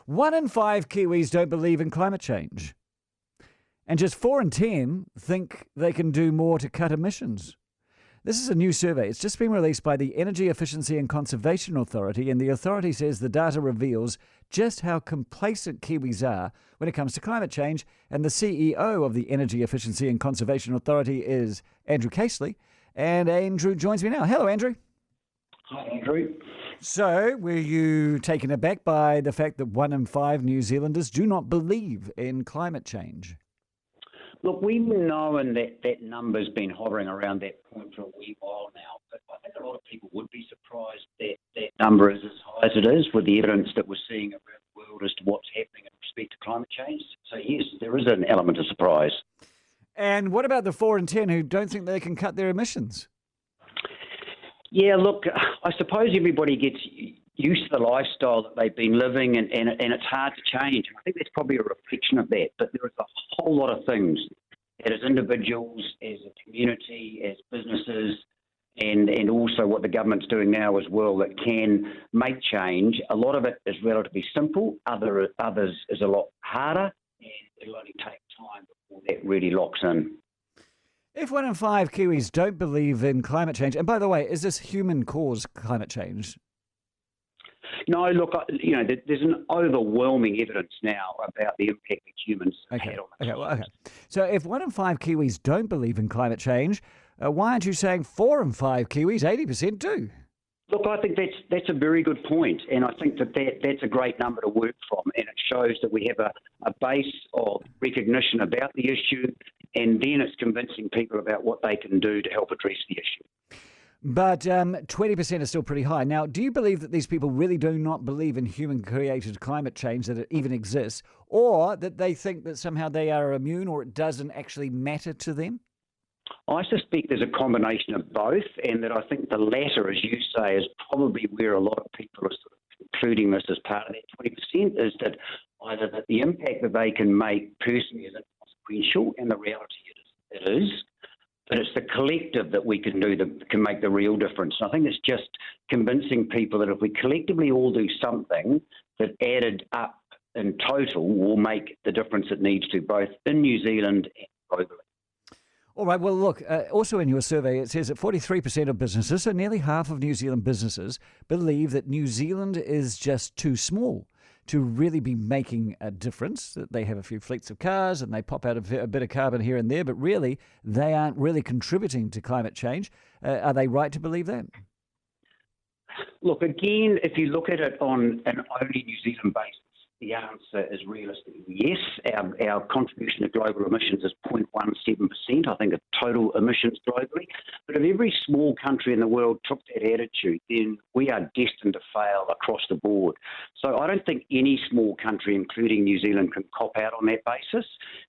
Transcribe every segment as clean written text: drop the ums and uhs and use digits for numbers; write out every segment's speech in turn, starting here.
1 in 5 Kiwis don't believe in climate change. And just 4 in 10 think they can do more to cut emissions. This is a new survey. It's just been released by the Energy Efficiency and Conservation Authority, and the authority says the data reveals just how complacent Kiwis are when it comes to climate change. And the CEO of the Energy Efficiency and Conservation Authority is Andrew Casely. And Andrew joins me now. Hello, Andrew. Hi, Andrew. So, were you taken aback by the fact that 1 in 5 New Zealanders do not believe in climate change? Look, we've known that number's been hovering around that point for a wee while now, but I think a lot of people would be surprised that that number is as high as it is with the evidence that we're seeing around the world as to what's happening in respect to climate change. So yes, there is an element of surprise. And what about the 4 in 10 who don't think they can cut their emissions? Yeah, look, I suppose everybody gets used to the lifestyle that they've been living, and it's hard to change. I think that's probably a reflection of that. But there is a whole lot of things that as individuals, as a community, as businesses, and also what the government's doing now as well that can make change. A lot of it is relatively simple. Others is a lot harder, and it'll only take time before that really locks in. If 1 in 5 Kiwis don't believe in climate change, and by the way, is this human-caused climate change? No, look, there's an overwhelming evidence now about the impact that humans have had on it. Okay. So if 1 in 5 Kiwis don't believe in climate change, why aren't you saying 4 in 5 Kiwis, 80% do? Look, I think that's a very good point, and I think that's a great number to work from, and it shows that we have a base of recognition about the issue, and then it's convincing people about what they can do to help address the issue. But 20% is still pretty high. Now, do you believe that these people really do not believe in human-created climate change, that it even exists, or that they think that somehow they are immune or it doesn't actually matter to them? I suspect there's a combination of both, and that I think the latter, as you say, is probably where a lot of people are sort of including this as part of that 20%, is that either that the impact that they can make personally is inconsequential, and the reality it is, but it's the collective that we can do that can make the real difference. And I think it's just convincing people that if we collectively all do something, that added up in total will make the difference it needs to, both in New Zealand and globally. All right, well, look, also in your survey, it says that 43% of businesses, so nearly half of New Zealand businesses, believe that New Zealand is just too small to really be making a difference, that they have a few fleets of cars and they pop out a bit of carbon here and there, but really they aren't really contributing to climate change. Are they right to believe that? Look, again, if you look at it on an only New Zealand basis, the answer is realistically yes. Our contribution to global emissions is 0.17%, I think, of total emissions globally. But if every small country in the world took that attitude, then we are destined to fail across the board. So I don't think any small country, including New Zealand, can cop out on that basis,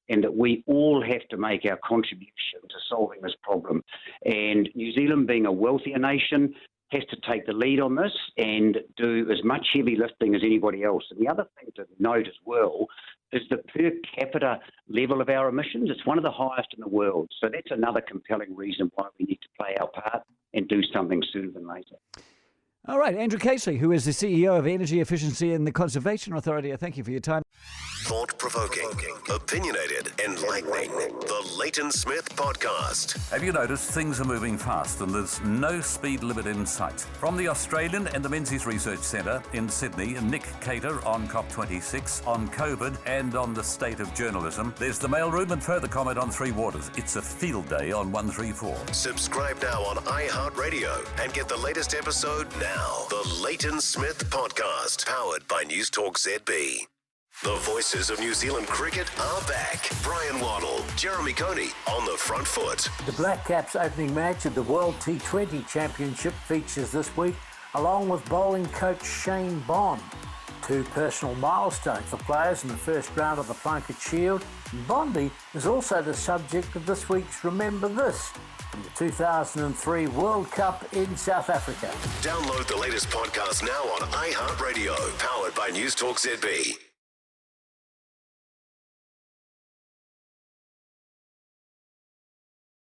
and that we all have to make our contribution to solving this problem. And New Zealand, being a wealthier nation, has to take the lead on this and do as much heavy lifting as anybody else. And the other thing to note as well is the per capita level of our emissions. It's one of the highest in the world. So that's another compelling reason why we need to play our part and do something sooner than later. All right, Andrew Casely, who is the CEO of Energy Efficiency and the Conservation Authority, I thank you for your time. Thought-provoking, opinionated, enlightening. The Leighton Smith Podcast. Have you noticed things are moving fast and there's no speed limit in sight? From the Australian and the Menzies Research Centre in Sydney, Nick Cater on COP26, on COVID and on the state of journalism. There's the mailroom and further comment on Three Waters. It's a field day on 134. Subscribe now on iHeartRadio and get the latest episode now. The Leighton Smith Podcast, powered by News Talk ZB. The voices of New Zealand cricket are back. Brian Waddle, Jeremy Coney on the front foot. The Black Caps opening match of the World T20 Championship features this week, along with bowling coach Shane Bond. 2 personal milestones for players in the first round of the Plunket Shield. Bondi is also the subject of this week's Remember This from the 2003 World Cup in South Africa. Download the latest podcast now on iHeartRadio, powered by News Talk ZB.